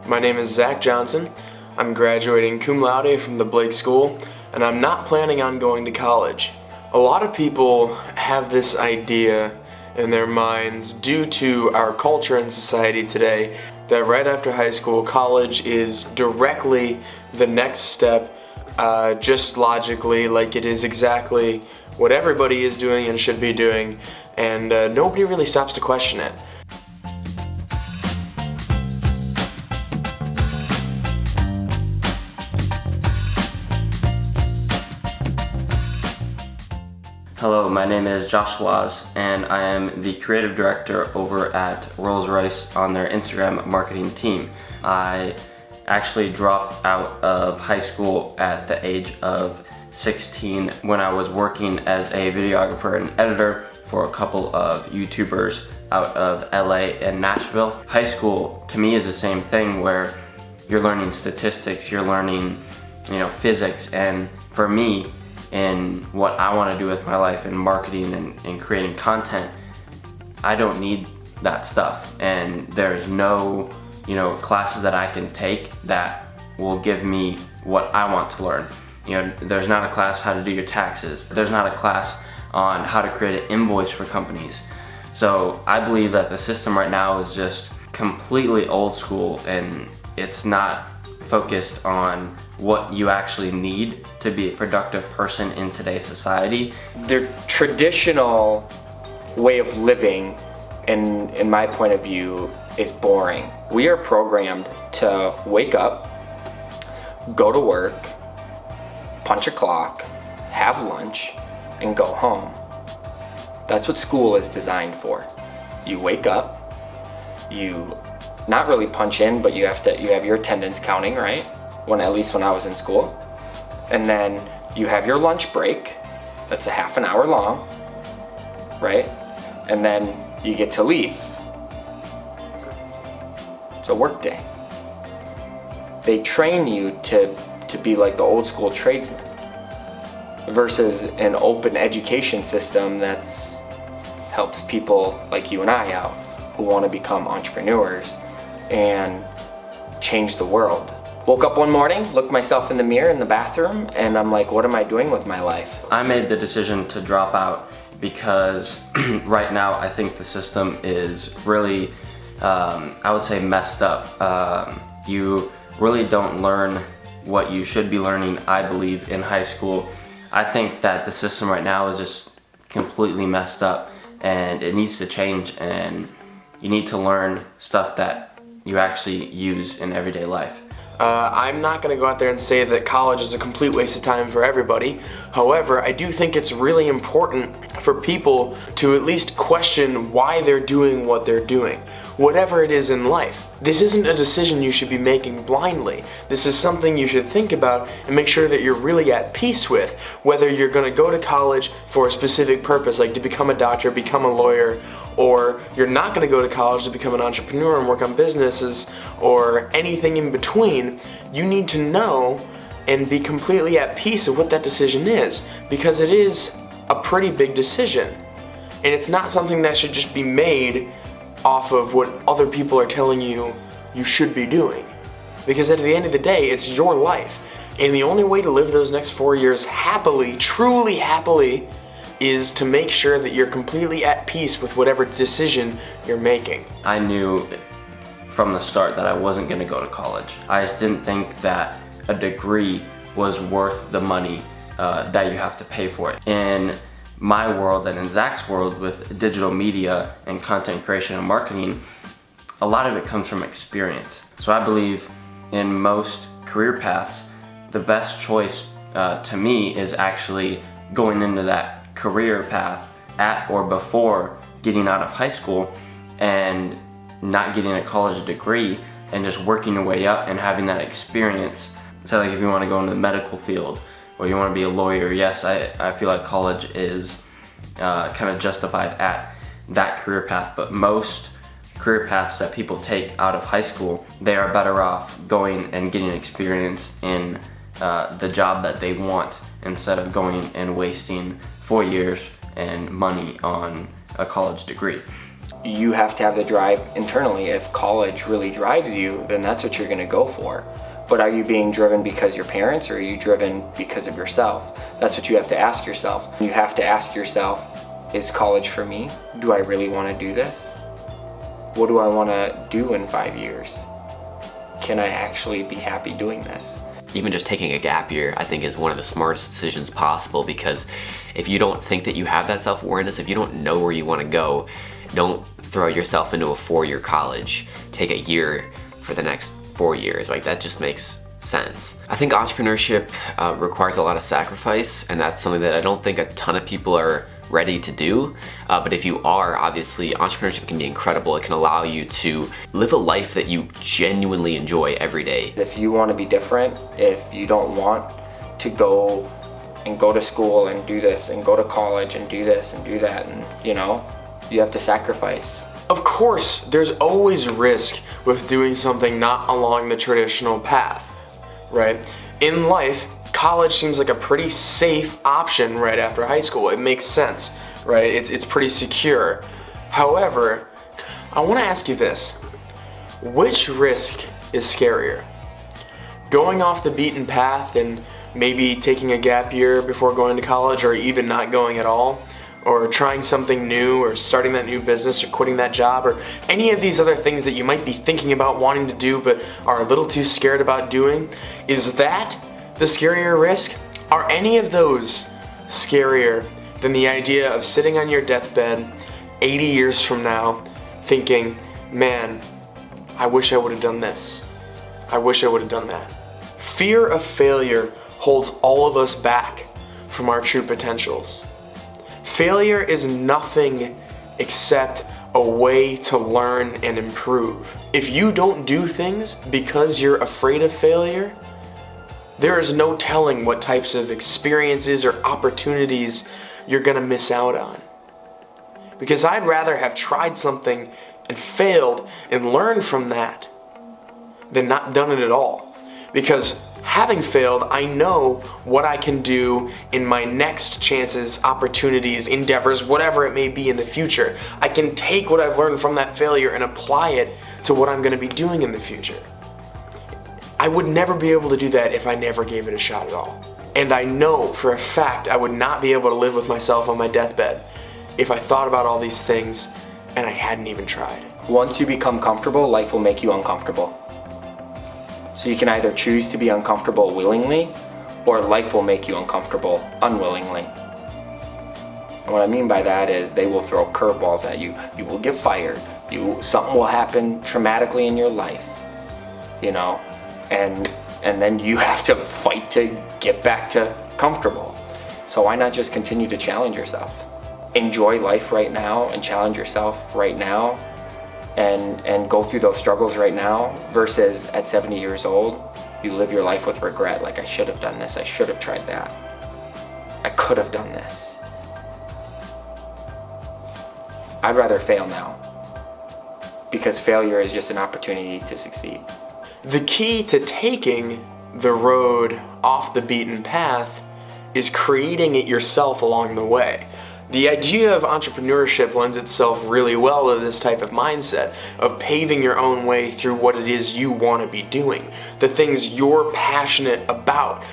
My name is Zach Johnson. I'm graduating cum laude from the Blake School, and I'm not planning on going to college. A lot of people have this idea in their minds due to our culture and society today that right after high school, college is directly the next step, just logically, like it is exactly what everybody is doing and should be doing, and nobody really stops to question it. Hello, my name is Josh Laws, and I am the creative director over at Rolls-Royce on their Instagram marketing team. I actually dropped out of high school at the age of 16 when I was working as a videographer and editor for a couple of YouTubers out of LA and Nashville. High school to me is the same thing where you're learning statistics, you're learning, physics, and for me, in what I want to do with my life in marketing and creating content, I don't need that stuff, and there's no classes that I can take that will give me what I want to learn. There's not a class how to do your taxes, there's not a class on how to create an invoice for companies. So I believe that the system right now is just completely old school, and it's not focused on what you actually need to be a productive person in today's society. The traditional way of living, in my point of view, is boring. We are programmed to wake up, go to work, punch a clock, have lunch, and go home. That's what school is designed for. You wake up, you not really punch in, but you have your attendance counting, right? At least when I was in school. And then you have your lunch break, that's a half an hour long, right? And then you get to leave. It's a work day. They train you to be like the old school tradesman versus an open education system that helps people like you and I out who want to become entrepreneurs and change the world. Woke up one morning, looked myself in the mirror in the bathroom, and I'm like, what am I doing with my life? I made the decision to drop out because right now I think the system is really, I would say, messed up. You really don't learn what you should be learning, I believe, in high school. I think that the system right now is just completely messed up, and it needs to change, and you need to learn stuff that you actually use in everyday life. I'm not going to go out there and say that college is a complete waste of time for everybody. However, I do think it's really important for people to at least question why they're doing what they're doing, whatever it is in life. This isn't a decision you should be making blindly. This is something you should think about and make sure that you're really at peace with, whether you're going to go to college for a specific purpose, like to become a doctor, become a lawyer, or you're not going to go to college to become an entrepreneur and work on businesses, or anything in between. You need to know and be completely at peace with what that decision is, because it is a pretty big decision, and it's not something that should just be made off of what other people are telling you you should be doing, because at the end of the day, it's your life, and the only way to live those next 4 years happily, truly happily, is to make sure that you're completely at peace with whatever decision you're making. I knew from the start that I wasn't going to go to college. I just didn't think that a degree was worth the money that you have to pay for it. In my world and in Zach's world with digital media and content creation and marketing, a lot of it comes from experience. So I believe in most career paths, the best choice to me is actually going into that career path at or before getting out of high school and not getting a college degree and just working your way up and having that experience. So like if you want to go into the medical field or you want to be a lawyer, yes, I feel like college is kind of justified at that career path, but most career paths that people take out of high school, they are better off going and getting experience in the job that they want instead of going and wasting 4 years and money on a college degree. You have to have the drive internally. If college really drives you, then that's what you're going to go for. But are you being driven because your parents, or are you driven because of yourself? That's what you have to ask yourself. You have to ask yourself, is college for me? Do I really want to do this? What do I want to do in 5 years? Can I actually be happy doing this? Even just taking a gap year, I think, is one of the smartest decisions possible, because if you don't think that you have that self-awareness, if you don't know where you want to go, don't throw yourself into a 4-year college. Take a year for the next 4 years. Like, that just makes sense. I think entrepreneurship requires a lot of sacrifice, and that's something that I don't think a ton of people are ready to do. But if you are, obviously, entrepreneurship can be incredible. It can allow you to live a life that you genuinely enjoy every day. If you want to be different, if you don't want to go to school and do this, and go to college and do this and do that, and you have to sacrifice. Of course, there's always risk with doing something not along the traditional path, right? In life, college seems like a pretty safe option right after high school. It makes sense, right? It's pretty secure. However, I want to ask you this. Which risk is scarier? Going off the beaten path and maybe taking a gap year before going to college, or even not going at all? Or trying something new, or starting that new business, or quitting that job, or any of these other things that you might be thinking about wanting to do but are a little too scared about doing? Is that the scarier risk? Are any of those scarier than the idea of sitting on your deathbed 80 years from now thinking, man, I wish I would have done this. I wish I would have done that. Fear of failure holds all of us back from our true potentials. Failure is nothing except a way to learn and improve. If you don't do things because you're afraid of failure, there is no telling what types of experiences or opportunities you're gonna miss out on. Because I'd rather have tried something and failed and learned from that than not done it at all. Because having failed, I know what I can do in my next chances, opportunities, endeavors, whatever it may be in the future. I can take what I've learned from that failure and apply it to what I'm going to be doing in the future. I would never be able to do that if I never gave it a shot at all. And I know for a fact I would not be able to live with myself on my deathbed if I thought about all these things and I hadn't even tried. Once you become comfortable, life will make you uncomfortable. So you can either choose to be uncomfortable willingly, or life will make you uncomfortable unwillingly. And what I mean by that is they will throw curveballs at you. You will get fired. Something will happen traumatically in your life, and then you have to fight to get back to comfortable. So why not just continue to challenge yourself? Enjoy life right now and challenge yourself right now. And go through those struggles right now, versus at 70 years old, you live your life with regret, like I should have done this, I should have tried that, I could have done this. I'd rather fail now, because failure is just an opportunity to succeed. The key to taking the road off the beaten path is creating it yourself along the way. The idea of entrepreneurship lends itself really well to this type of mindset of paving your own way through what it is you want to be doing, the things you're passionate about,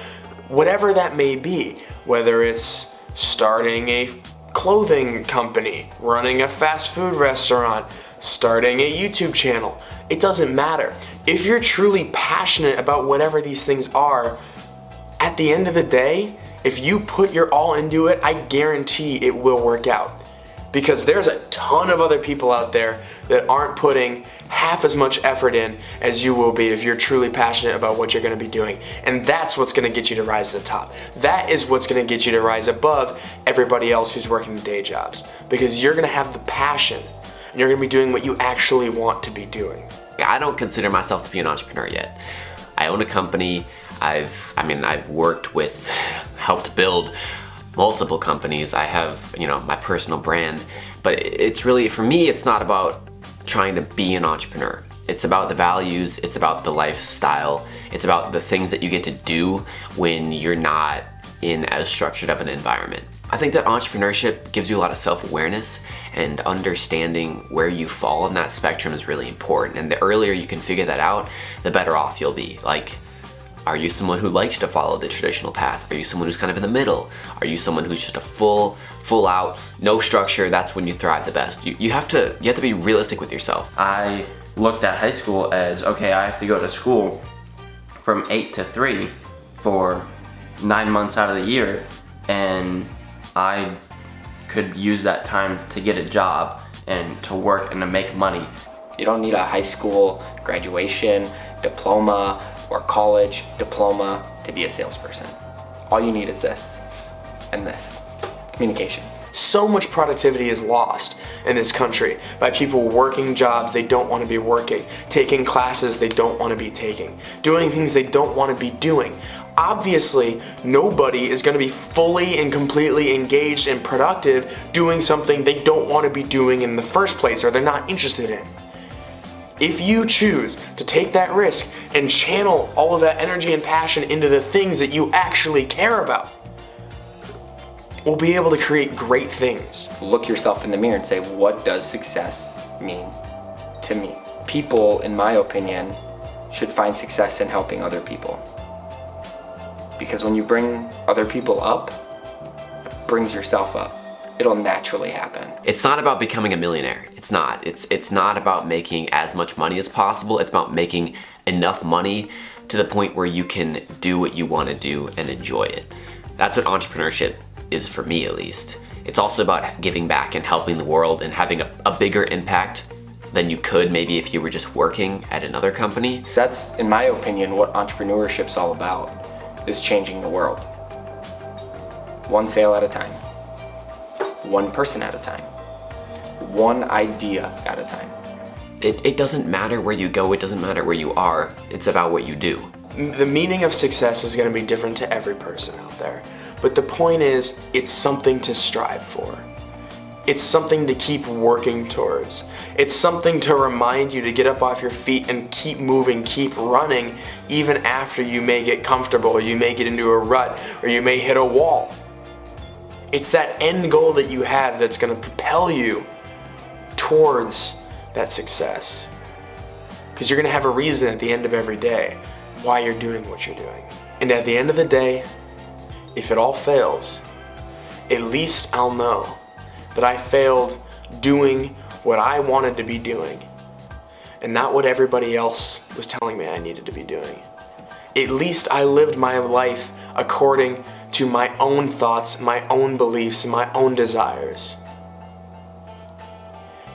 whatever that may be, whether it's starting a clothing company, running a fast food restaurant, starting a YouTube channel. It doesn't matter. If you're truly passionate about whatever these things are, at the end of the day, if you put your all into it, I guarantee it will work out. Because there's a ton of other people out there that aren't putting half as much effort in as you will be if you're truly passionate about what you're going to be doing. And that's what's going to get you to rise to the top. That is what's going to get you to rise above everybody else who's working day jobs. Because you're going to have the passion, and you're going to be doing what you actually want to be doing. I don't consider myself to be an entrepreneur yet. I own a company. I've worked with, helped build multiple companies. I have, my personal brand, but it's really, for me, it's not about trying to be an entrepreneur. It's about the values, it's about the lifestyle, it's about the things that you get to do when you're not in as structured of an environment. I think that entrepreneurship gives you a lot of self-awareness, and understanding where you fall in that spectrum is really important. And the earlier you can figure that out, the better off you'll be. Like, are you someone who likes to follow the traditional path? Are you someone who's kind of in the middle? Are you someone who's just a full out, no structure? That's when you thrive the best. You have to be realistic with yourself. I looked at high school as, okay, I have to go to school from 8 to 3 for 9 months out of the year, and I could use that time to get a job and to work and to make money. You don't need a high school graduation, diploma, or college diploma to be a salesperson. All you need is this and this. Communication. So much productivity is lost in this country by people working jobs they don't want to be working, taking classes they don't want to be taking, doing things they don't want to be doing. Obviously, nobody is going to be fully and completely engaged and productive doing something they don't want to be doing in the first place, or they're not interested in. If you choose to take that risk and channel all of that energy and passion into the things that you actually care about, we'll be able to create great things. Look yourself in the mirror and say, what does success mean to me? People, in my opinion, should find success in helping other people. Because when you bring other people up, it brings yourself up. It'll naturally happen. It's not about becoming a millionaire. It's not. It's not about making as much money as possible. It's about making enough money to the point where you can do what you want to do and enjoy it. That's what entrepreneurship is for me, at least. It's also about giving back and helping the world and having a bigger impact than you could maybe if you were just working at another company. That's, in my opinion, what entrepreneurship's all about, is changing the world. One sale at a time. One person at a time. One idea at a time. It doesn't matter where you go, it doesn't matter where you are, it's about what you do. The meaning of success is going to be different to every person out there. But the point is, it's something to strive for. It's something to keep working towards. It's something to remind you to get up off your feet and keep moving, keep running, even after you may get comfortable, or you may get into a rut, or you may hit a wall. It's that end goal that you have that's going to propel you towards that success. Because you're going to have a reason at the end of every day why you're doing what you're doing. And at the end of the day, if it all fails, at least I'll know that I failed doing what I wanted to be doing and not what everybody else was telling me I needed to be doing. At least I lived my life according to my own thoughts, my own beliefs, and my own desires.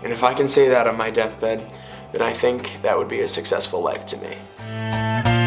And if I can say that on my deathbed, then I think that would be a successful life to me.